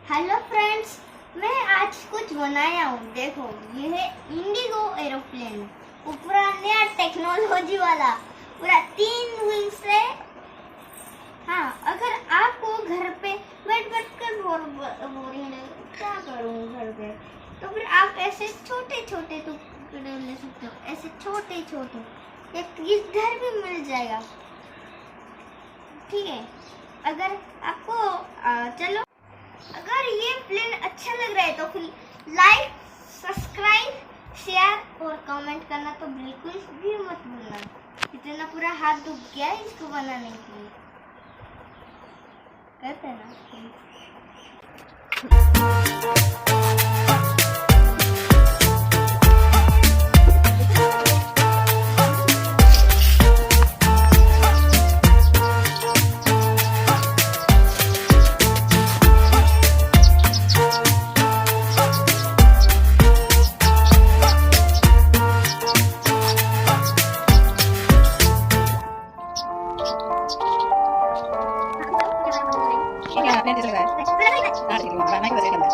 Hello friends, मैं आज कुछ बनाया हूँ। देखो, ये है इंडिगो एरोप्लेन। वो पूरा नया टेक्नोलॉजी वाला, पूरा 3 व्हील्स है। हाँ, अगर आपको घर पे बैठ कर बोरिंग लगे, क्या करूँ घर पे, तो फिर आप ऐसे छोटे छोटे टुकड़े ले सकते हो। ऐसे छोटे छोटे एक इधर भी मिल जाएगा, ठीक है। अगर आपको चलो, अगर ये प्लेन अच्छा लग रहा है तो फिर लाइक, सब्सक्राइब, शेयर और कमेंट करना तो बिल्कुल भी मत भूलना। इतना पूरा हाथ दुख गया है इसको बनाने के लिए, करते हैं ना। Nanti selesai. Nah, di rumah naik ke sini.